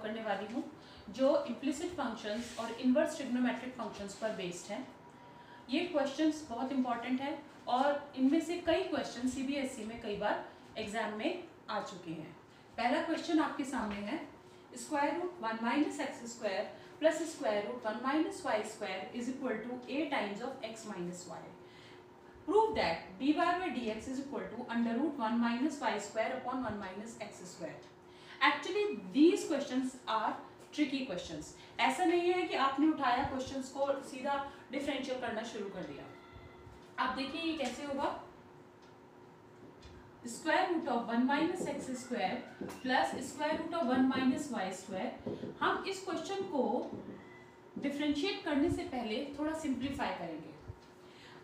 करने वाली हूँ जो इम्प्लिसिट फंक्शंस और इनवर्स ट्रिग्नोमेट्रिक फंक्शंस पर बेस्ड हैं। ये क्वेश्चंस बहुत इंपॉर्टेंट है और इनमें से कई क्वेश्चन सीबीएसई में कई बार एग्जाम में आ चुके हैं। पहला क्वेश्चन आपके सामने है, square root 1 minus x square plus square root 1 minus y square is equal to a times of x minus y. Prove that dy by dx is equal to under root 1 minus y square upon 1 minus x square. Actually these questions are tricky questions. ऐसा नहीं है कि आपने उठाया questions को सीधा differential करना शुरू कर दिया। आप देखिए ये कैसे होगा, square root of 1 minus x square plus square root of 1 minus y square. हम इस क्वेश्चन को डिफरेंशिएट करने से पहले थोड़ा सिंप्लीफाई करेंगे।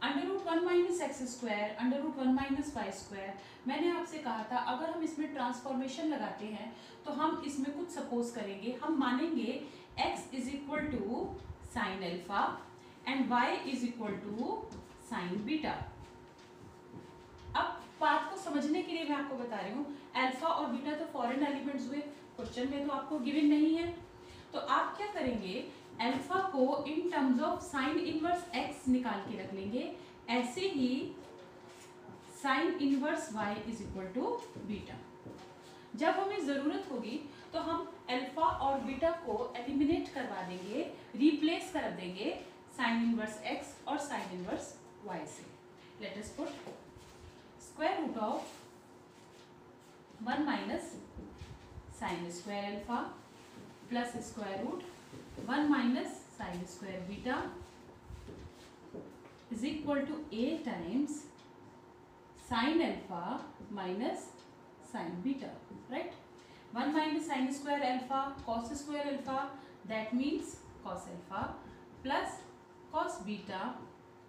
Under root 1 minus x square under root 1 minus y square, मैंने आपसे कहा था अगर हम इसमें ट्रांसफॉर्मेशन लगाते हैं तो हम इसमें कुछ सपोज करेंगे। हम मानेंगे x is equal to sine alpha and y is equal to sine beta. अब बात को समझने के लिए मैं आपको बता रही हूँ, अल्फा और बीटा तो फॉरेन एलिमेंट्स हुए, क्वेश्चन में तो आपको गिवन नहीं है। तो आप क्या करेंगे, अल्फा को in terms of sine inverse x निकाल के रख लेंगे। ऐसे ही sine inverse y is equal to beta. जब हमें ज़रूरत होगी तो हम अल्फा और बीटा को एलिमिनेट करवा देंगे, रिप्लेस कर देंगे साइन इनवर्स x और साइन इनवर्स y से। Let us put square root of 1 minus sine square alpha plus square root 1 minus sine square beta is equal to a times sine alpha minus sine beta, right. 1 minus sine square alpha cos square alpha, that means cos alpha plus cos beta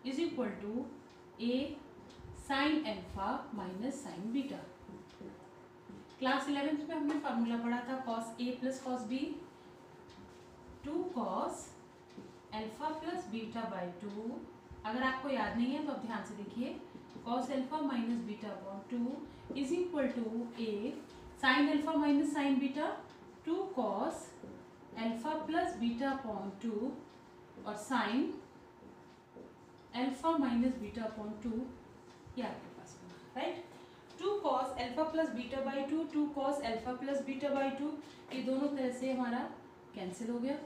is equal to a sine alpha minus sine beta. Class 11th में हमने formula पढ़ा था cos a plus cos b, 2 cos alpha plus beta by 2। अगर आपको याद नहीं है तो आप ध्यान से देखिए, cos alpha minus beta upon 2 is equal to a sine alpha minus sine beta, 2 cos alpha plus beta upon 2 और sine alpha minus beta upon 2, ये आपके पास होगा, right. 2 cos alpha plus beta by 2, 2 cos alpha plus beta by 2, ये दोनों तरह से हमारा कैंसिल हो गया।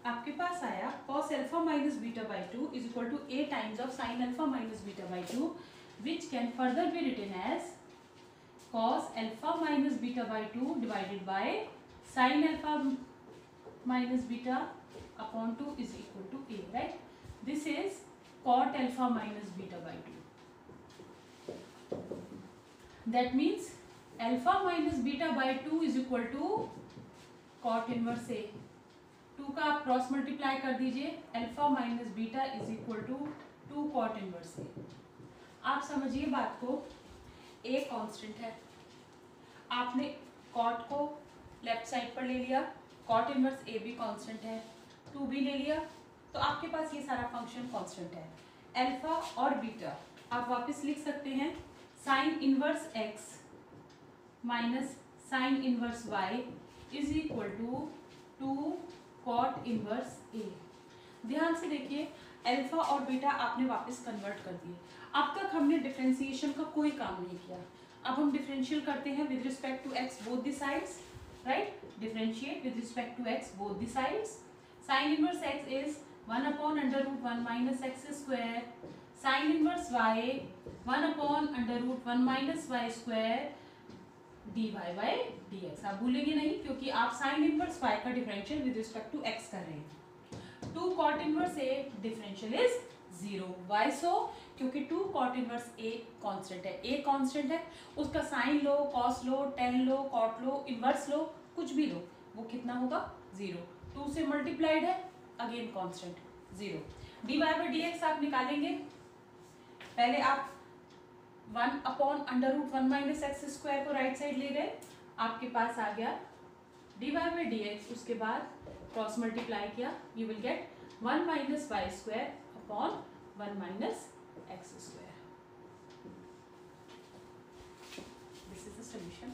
आपके पास आया cos alpha minus beta by 2 is equal to a times of sine alpha minus beta by 2, which can further be written as cos alpha minus beta by 2 divided by sine alpha minus beta upon 2 is equal to a, right. This is cot alpha minus beta by 2। That means alpha minus beta by 2 is equal to cot inverse a। 2 का आप cross multiply कर दीजिए, alpha minus beta is equal to 2 cot inverse a. आप समझिए बात को, a constant है, आपने कॉट को लेफ्ट साइड पर ले लिया, कॉट इनवर्स a भी कांस्टेंट है, 2 भी ले लिया, तो आपके पास ये सारा फंक्शन कांस्टेंट है। अल्फा और बीटा आप वापस लिख सकते हैं, sine inverse x minus sine inverse y is equal to 2 cot inverse a। ध्यान से देखिए, अल्फा और बीटा आपने वापस कन्वर्ट कर दिए। अब तक हमने डिफरेंशिएशन का कोई काम नहीं किया, अब हम डिफरेंशियल करते हैं with respect to x both the sides, right. Differentiate with respect to x both the sides. Sine inverse x is 1 upon under root 1 minus x square, sine inverse y 1 upon under root 1 minus y square dy by dx। आप भूलेंगे नहीं क्योंकि आप sine inverse y का differential with respect to x कर रहे हैं। 2 cot inverse a differential is 0। Y सो? क्योंकि 2 कॉट इनवर्स a कांस्टेंट है, a कांस्टेंट है, उसका साइन लो, कॉस लो, टेन लो, कॉट लो, इनवर्स लो, कुछ भी लो, वो कितना होगा 0। 2 से मल्टीप्लाइड है, again constant 0। dy by dx आप निकालेंगे, पहले आप 1 upon under root 1 minus x square को राइट साइड ले गए, आपके पास आ गया dy by dx, उसके बाद क्रॉस मल्टीप्लाई किया, you will get 1 minus y square upon 1 minus x square. This is the solution.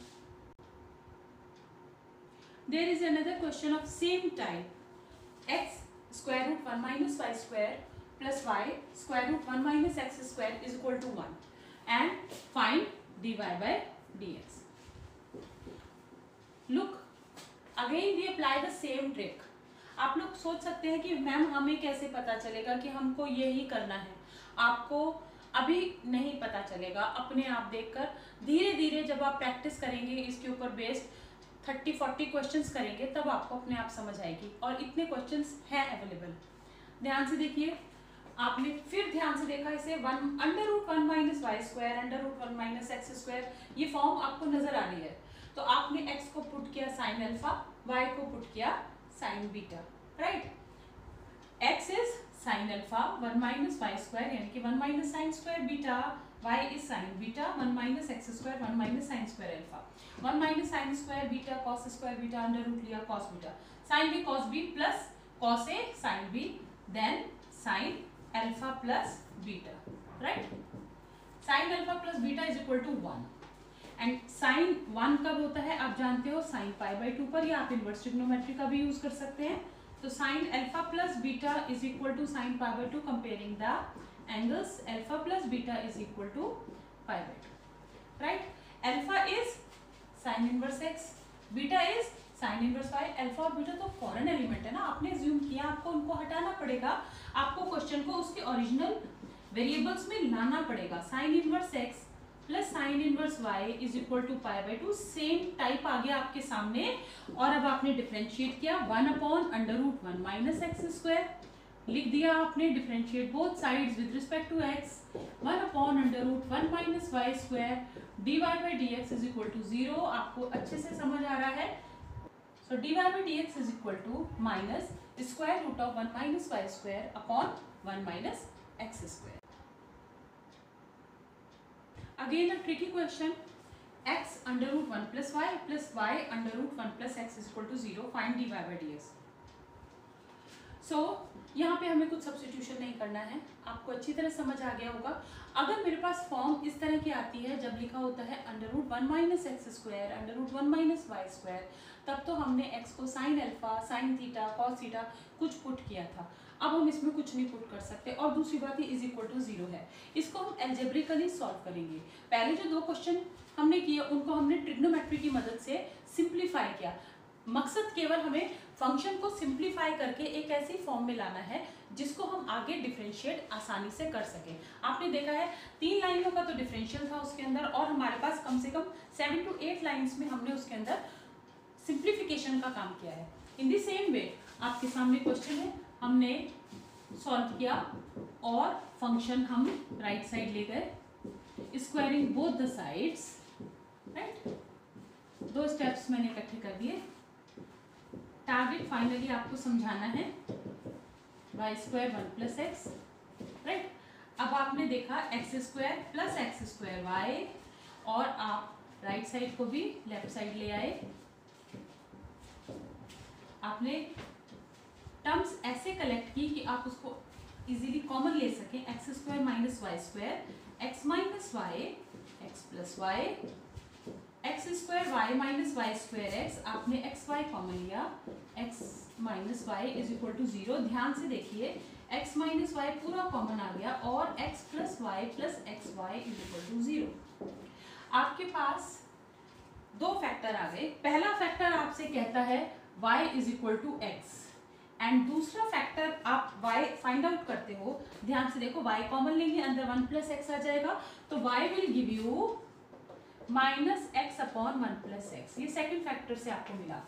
There is another question of same type, x square root 1 minus y square plus y square root 1 minus x square is equal to 1 and find dy by dx. Look, again we apply the same trick. आप लोग सोच सकते हैं कि ma'am हमें कैसे पता चलेगा कि हमको यही करना है. आपको अभी नहीं पता चलेगा, अपने आप देखकर धीरे धीरे जब आप प्रैक्टिस करेंगे इसके ऊपर बेस्ड 30-40 क्वेश्चंस करेंगे तब आपको अपने आप समझ आएगी. और इतने क्वेश्चंस हैं अवेलेबल. ध्यान से देखिए, आपने फिर ध्यान से देखा इसे under root 1 minus y square under root 1 minus x square, ये फॉर्म आपको नजर आ रही है. तो आपने x को पुट किया साइन अल्फा, y को पुट किया sine beta, right. x is sine alpha 1 minus y square यानी कि 1 minus sine square beta, y is sine beta 1 minus x square 1 minus sine square alpha, 1 minus sine square beta cos square beta under root लिया cos beta, sine b cos b plus cos a sine b, then sine alpha plus beta, right. Sign alpha plus beta is equal to 1 and sine 1 कब होता है आप जानते हो, sign pi by 2 पर, या आप इनवर्स ट्रिग्नोमेट्री का भी यूज कर सकते हैं. तो sine alpha plus beta is equal to sine pi by 2 comparing the angles alpha plus beta is equal to pi by 2, right. Alpha is sine inverse x, beta is sine inverse y. Alpha और beta तो foreign element है ना, आपने assume किया, आपको उनको हटाना पड़ेगा. आपको क्वेश्चन को उसके ओरिजिनल वेरिएबल्स में लाना पड़ेगा. Sine inverse x plus sine inverse y is equal to pi by 2, same type आ गया आपके सामने. और अब आपने डिफरेंशिएट किया 1 upon under root 1 minus x square, लिख दिया आपने differentiate both sides with respect to x, 1 upon under root 1 minus y square d y by d x is equal to 0. आपको अच्छे से समझ आ रहा है. So dy by dx is equal to minus square root of 1 minus y square upon 1 minus x square. Again a tricky question. X under root 1 plus y under root 1 plus x is equal to 0. Find dy by dx. So यहाँ पे हमें कुछ substitution नहीं करना है. आपको अच्छी तरह समझ आ गया होगा. अगर मेरे पास फॉर्म इस तरह की आती है जब लिखा होता है under root 1 minus x square under root 1 minus y square, तब तो हमने x को sine alpha sine theta cos theta कुछ पुट किया था. अब हम इसमें कुछ नहीं पुट कर सकते. और दूसरी बात ये इज इक्वल टू 0 है. इसको हम एल्जेब्रिकली सॉल्व करेंगे. पहले जो 2 क्वेश्चन हमने किए उनको हमने ट्रिग्नोमेट्री की मदद से सिंप्लीफाई किया. मकसद केवल हमें फंक्शन को सिंप्लीफाई करके एक ऐसी फॉर्म में लाना है जिसको हम आगे डिफरेंशिएट आसानी से कर सकें. आपने देखा है 3 लाइनों का तो डिफरेंशियल था उसके अंदर, और हमारे पास कम से कम 7 to 8 लाइन्स में हमने उसके अंदर सिंप्लीफिकेशन का काम किया है. इन द सेम वे आपके सामने क्वेश्चन है, हमने सॉल्व किया और फंक्शन हम राइट साइड ले गए, squaring both the sides, right. 2 steps मैंने इकट्ठे कर दिए. टारगेट फाइनली आपको समझाना है y square 1 plus x, right. अब आपने देखा x square plus x square y, और आप राइट साइड को भी लेफ्ट साइड ले आए. आपने टर्म्स ऐसे कलेक्ट की कि आप उसको इजीली कॉमन ले सकें. X square minus y square x minus y x plus y, x square y minus y square x, आपने एक्स वाई कॉमन लिया, x minus y is equal to 0. ध्यान से देखिए एक्स माइनस वाई पूरा common आ गया और x plus y plus x y is equal to 0. आपके पास 2 फैक्टर आ गए. पहला फैक्टर आपसे कहता है y is equal to x, and दूसरा फैक्टर आप y फाइंड आउट करते हो. ध्यान से देखो y कॉमन लेंगे, अंदर 1 प्लस एक्स आ जाएगा, तो y will give you minus x upon 1 plus x. ये सेकेंड फैक्टर से आपको मिला.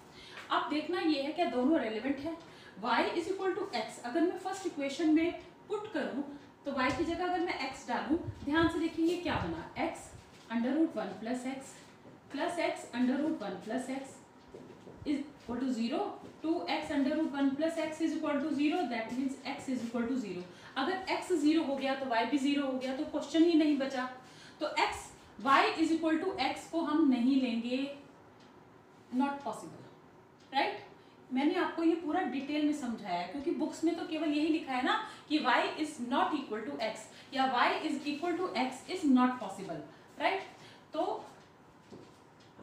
अब देखना ये है क्या दोनों रेलिवेंट है. y is equal to x अगर मैं फर्स्ट इक्वेशन में पुट करूं तो y की जगह अगर मैं x डालूं, ध्यान से देखिए ये क्या बना, x under root 1 plus x under root 1 plus x is equal to 0. 2x under root 1 plus x is equal to 0. That means x is equal to 0. अगर x 0 हो गया तो y भी 0 हो गया, तो क्वेश्चन ही नहीं बचा. तो y is equal to x को हम नहीं लेंगे, नॉट पॉसिबल, राइट. मैंने आपको ये पूरा डिटेल में समझाया है क्योंकि बुक्स में तो केवल यही लिखा है ना कि y is not equal to x या y is equal to x is not possible, right. तो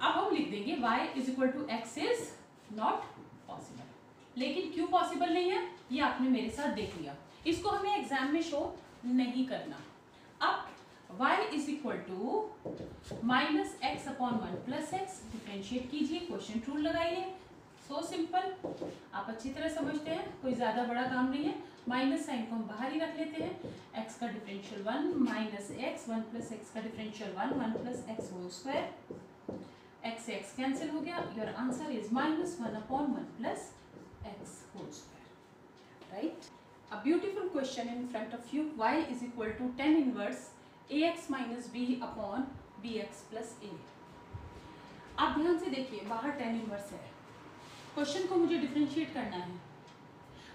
अब हम लिख देंगे y is equal to x is not possible. लेकिन क्यों पॉसिबल नहीं है ये आपने मेरे साथ देख लिया, इसको हमें एग्जाम में शो नहीं करना। अब y is equal to minus x upon 1 plus x, differentiate कीजिए, क्वेश्चन रूल लगाइए, सो सिंपल, आप अच्छी तरह समझते हैं, कोई ज़्यादा बड़ा काम नहीं है। माइनस साइन को हम बाहर ही रख लेते हैं, x का differential 1 minus x, 1 plus x का differential 1, 1 plus x whole square, x से x कैंसिल हो गया, your answer is minus 1 upon 1 plus x whole square, right. A beautiful question in front of you, y is equal to tan inverse ax minus b upon bx plus a। आप ध्यान से देखिए, बाहर tan inverse है, question को मुझे differentiate करना है,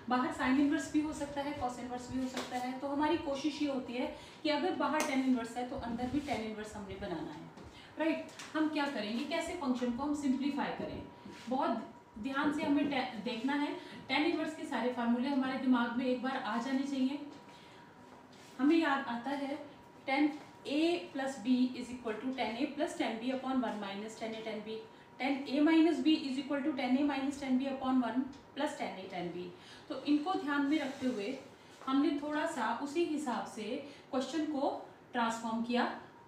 बाहर साइन इनवर्स भी हो सकता है, कॉस इनवर्स भी हो सकता है, तो हमारी कोशिश ये होती है कि अगर बाहर tan इनवर्स है तो अंदर भी tan इनवर्स हमने बनाना है, राइट। हम क्या करेंगे, कैसे फंक्शन को हम सिंप्लीफाई करें, बहुत ध्यान से हमें देखना है। tan इनवर्स के सारे फार्मूले हमारे दिमाग में एक बार आ जाने चाहिए। हमें याद आता है tan a plus b is equal to tan a plus tan b upon 1 minus tan a tan b, tan a minus b is equal to tan a minus tan b upon 1 plus tan a tan b। तो इनको ध्यान में रखते हुए हमने थोड़ा सा उसी हिसाब से क्वेश्चन को ट्रांसफॉर्म किया,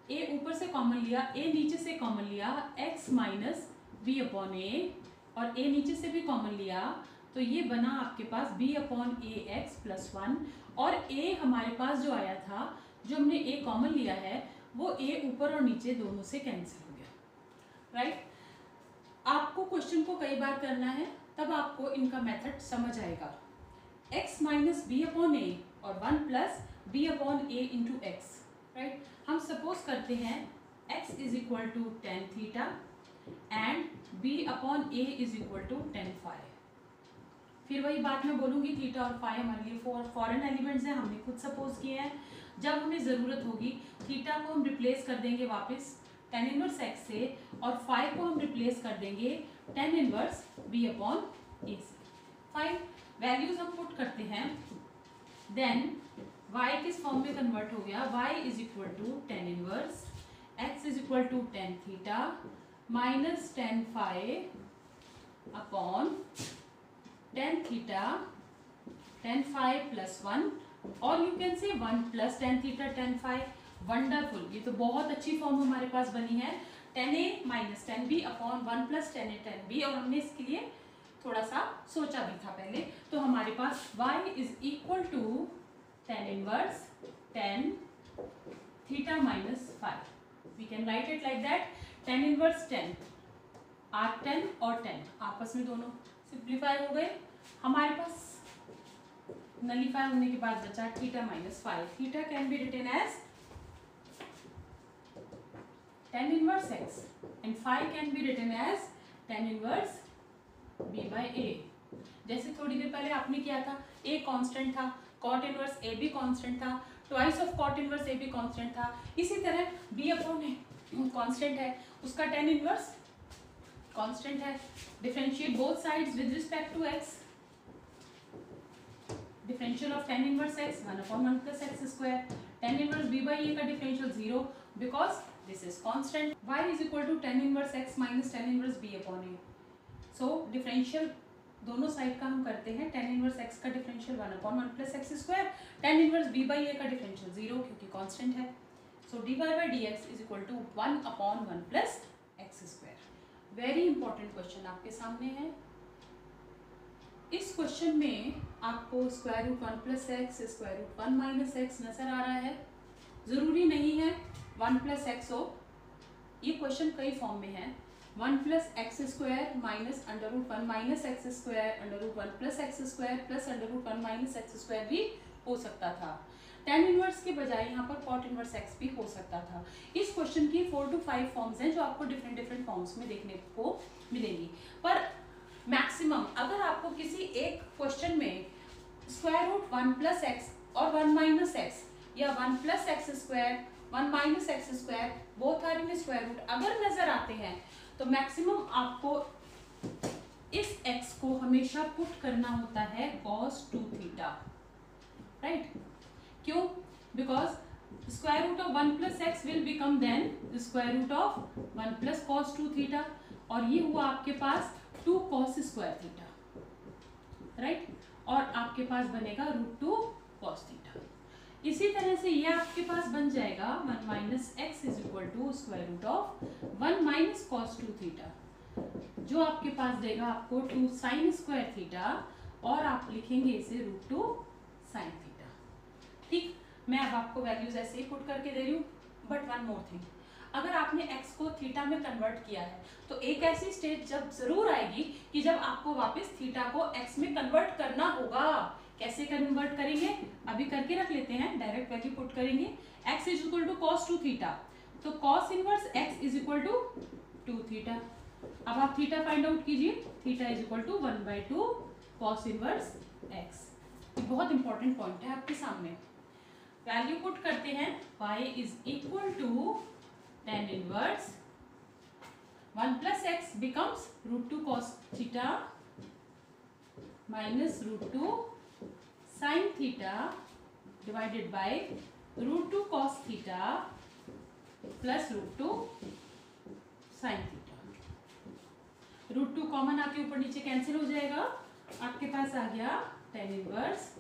a ऊपर से कॉमन लिया, a नीचे से कॉमन लिया, x minus b upon a, और a नीचे से भी कॉमन लिया, तो ये बना आपके पास b अपॉन ए एक्स प्लस 1, और a हमारे पास जो आया था, जो हमने a कॉमन लिया है, वो a ऊपर और नीचे दोनों से कैंसिल हो गया, राइट। आपको क्वेश्चन को कई बार करना है, तब आपको इनका मेथड समझ आएगा। x minus b upon a और 1 plus b upon a into x, right. हम सपोज करते हैं x is equal to tan theta and b upon a is equal to tan phi. फिर वही बात मैं बोलूँगी, थीटा और फाई हमारे लिए फॉरेन एलिमेंट्स हैं, हमने खुद सपोज किए हैं। जब हमें ज़रूरत होगी थीटा को हम रिप्लेस कर देंगे वापस टेन इनवर्स एक्स से, और फाई को हम रिप्लेस कर देंगे tan inverse b upon a से। फाइन, वैल्यूज हम पुट करते हैं, देन y किस फॉर्म में कन्वर्ट हो गया, y is equal to tan inverse x is equal to tan theta minus tan phi upon tan theta, tan phi plus 1, और you can say 1 plus tan theta tan phi. Wonderful, ये तो बहुत अच्छी form हमारे पास बनी है, tan a minus ten B upon 1 plus ten A ten B, और हमने इसके लिए थोड़ा सा सोचा भी था पहले। तो हमारे पास y is equal to tan inverse tan theta minus five, we can write it like that, tan inverse tan, are 10 और 10 आपस में दोनों सिंप्लीफाई हो गए, हमारे पास नलीफाई होने के बाद बचा theta minus phi. Theta can be written as tan inverse x and phi can be written as tan inverse b by a. जैसे थोड़ी देर पहले आपने किया था, a कांस्टेंट था, cot इनवर्स a भी कांस्टेंट था, twice of cot inverse a भी कांस्टेंट था, इसी तरह b अपॉन ए कांस्टेंट है, उसका tan इनवर्स कांस्टेंट है। Differentiate both sides with respect to x, differential of tan inverse x 1 upon 1 plus x square, tan inverse b by a का differential 0 because this is constant, y is equal to tan inverse x minus tan inverse b upon a. So differential दोनों side का हम करते हैं, tan inverse x का differential 1 upon 1 plus x square, tan inverse b by a का differential 0 क्योंकि constant है। So dy by dx is equal to 1 upon 1 plus x square. Very important question आपके सामने है। इस क्वेश्चन में आपको square root 1 plus x, square root 1 minus x नजर आ रहा है। ज़रूरी नहीं है 1 प्लस एक्स हो, ये क्वेश्चन कई फॉर्म में है, 1 plus x square minus under root 1 minus x square, under root 1 plus x square plus under root 1 minus x square भी हो सकता था। tan इनवर्स के बजाय यहाँ पर cot इनवर्स x भी हो सकता था। इस क्वेश्चन की 4 to 5 फॉर्म्स हैं जो आपको डिफरेंट फॉर्म्स में देखने को मिलेंगी, पर मैक्सिमम अगर आपको किसी एक क्वेश्चन में स्क्वायर रूट 1 प्लस एक्स और 1 माइनस एक्स, या 1 plus x square 1 minus x square both are in square root अगर नजर आते हैं, तो मैक्सिमम आपको इस x को हमेशा पुट करना होता है cos 2 थीटा, राइट। क्यों? Because square root of 1 plus x will become then square root of 1 plus cos 2 theta, और ये हुआ आपके पास 2 cos स्क्वायर थीटा, राइट, और आपके पास बनेगा √2 cos थीटा। इसी तरह से ये आपके पास बन जाएगा 1 minus x is equal to square root of 1 minus cos 2 theta, जो आपके पास देगा आपको 2 साइन स्क्वायर थीटा, और आप लिखेंगे इसे √2 साइन थीटा। ठीक, मैं अब आपको वैल्यूज ऐसे ही पुट करके दे रही हूँ। बट वन मोर थिंग, अगर आपने x को थीटा में कन्वर्ट किया है तो एक ऐसी स्टेज जब जरूर आएगी कि जब आपको वापस थीटा को x में कन्वर्ट करना होगा। कैसे कन्वर्ट करेंगे, अभी करके रख लेते हैं, डायरेक्ट वैल्यू पुट करेंगे। x is equal to cos 2 theta, तो cos inverse x is equal to 2 theta. अब आप थीटा फाइंड आउट कीजिए, theta is equal to 1/2 cos inverse x। बहुत इंपॉर्टेंट पॉइंट है आपके सामने। वैल्यू पुट करते हैं, y is equal to tan inverse 1 plus x becomes √2 cos theta minus √2 sin theta divided by √2 cos theta plus √2 sin theta. √2 common आके ऊपर नीचे cancel हो जाएगा, आपके पास आ गया tan inverse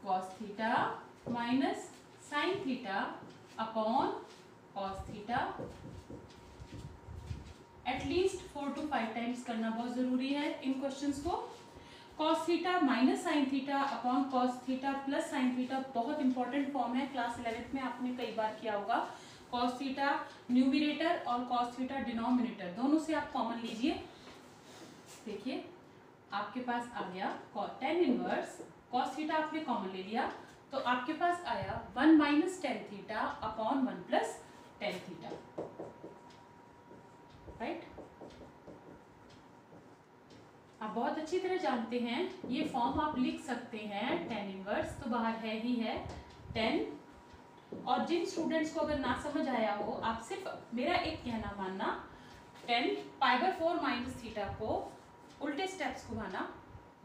cos theta minus sin theta upon cos theta. At least 4 to 5 times करना बहुत जरूरी है इन क्वेश्चंस को। cos theta minus sin theta upon cos theta plus sin theta बहुत इंपॉर्टेंट फॉर्म है, क्लास 11th में आपने कई बार किया होगा। cos थीटा न्यूमरेटर और cos थीटा डिनोमिनेटर दोनों से आप कॉमन लीजिए। देखिए आपके पास आ गया tan इनवर्स cos थीटा, आपने कॉमन ले लिया तो आपके पास आया 1 minus tan theta upon 1 plus tan theta, right. आप बहुत अच्छी तरह जानते हैं ये फॉर्म आप लिख सकते हैं। tan इनवर्स तो बाहर है ही है 10, और जिन स्टूडेंट्स को अगर ना समझ आया हो, आप सिर्फ मेरा एक कहना मानना, 10 π/4 माइनस थीटा को उल्टे स्टेप्स घुमाना,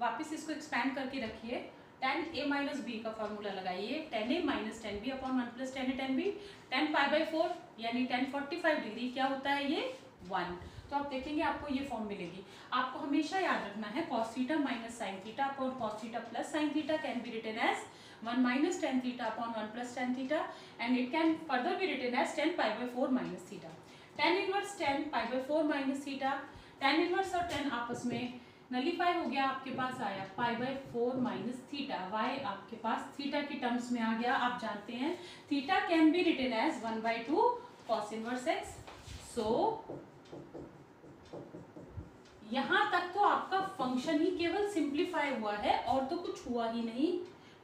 वापस इसको एक्सपैंड करके रखिए, tan a माइनस बी का फॉर्मूला लगाइए, tan a minus tan b upon 1 plus tan a tan b, tan π/4 यानी tan 45 डिग्री क्या होता है ये 1। तो आप देखेंगे आपको ये फॉर्म मिलेगी। आपको हमेशा याद रखना है cos theta minus sin theta upon cos theta plus sin theta can be written as 1 minus tan theta upon 1 plus tan theta, and it can further be written as tan π/4 minus theta. tan inverse tan π/4 minus theta, tan inverse और tan आपस में nullify हो गया, आपके पास आया π/4 minus theta. y आपके पास theta की टर्म्स में आ गया। आप जानते हैं theta can be written as 1/2 cos inverse x। So यहां तक तो आपका फंक्शन ही केवल सिंप्लीफाई हुआ है और तो कुछ हुआ ही नहीं।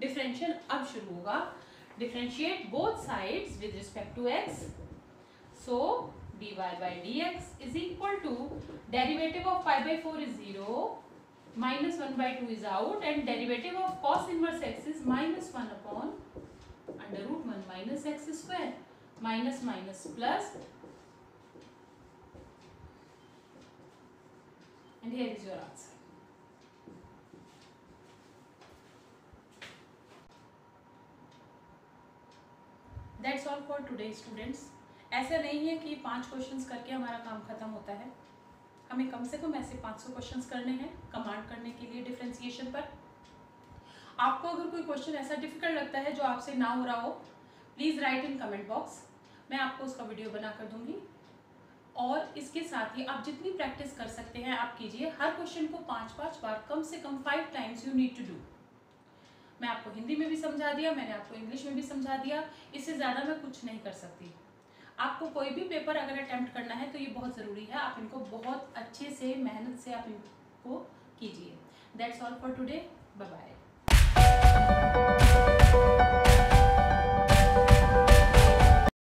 डिफरेंशियल अब शुरू होगा। Differentiate both sides with respect to x, so dy by dx is equal to derivative of π/4 is 0, minus 1/2 is out, and derivative of cos inverse x is minus 1 upon under root 1 minus x square, minus minus plus, and here is your answer. That's all for today students. ऐसा नहीं है कि 5 questions करके हमारा काम खत्म होता है, हमें कम से कम ऐसे 500 क्वेश्चंस करने हैं कमांड करने के लिए डिफरेंशिएशन पर। आपको अगर कोई क्वेश्चन ऐसा डिफिकल्ट लगता है जो आपसे ना हो रहा हो, please write in comment box, मैं आपको उसका वीडियो बना कर दूंगी। और इसके साथ ही आप जितनी प्रैक्टिस कर सकते हैं आप कीजिए। हर क्वेश्चन को 5-5 बार, कम से कम 5 times you need to do. मैं आपको हिंदी में भी समझा दिया, मैंने आपको इंग्लिश में भी समझा दिया, इससे ज़्यादा मैं कुछ नहीं कर सकती। आपको कोई भी पेपर अगर अटेम्प्ट करना है तो ये बहुत ज़रूरी है, आप इनको बहुत अच्छे से मेहनत से आप इनको कीजिए। That's all for today, bye bye.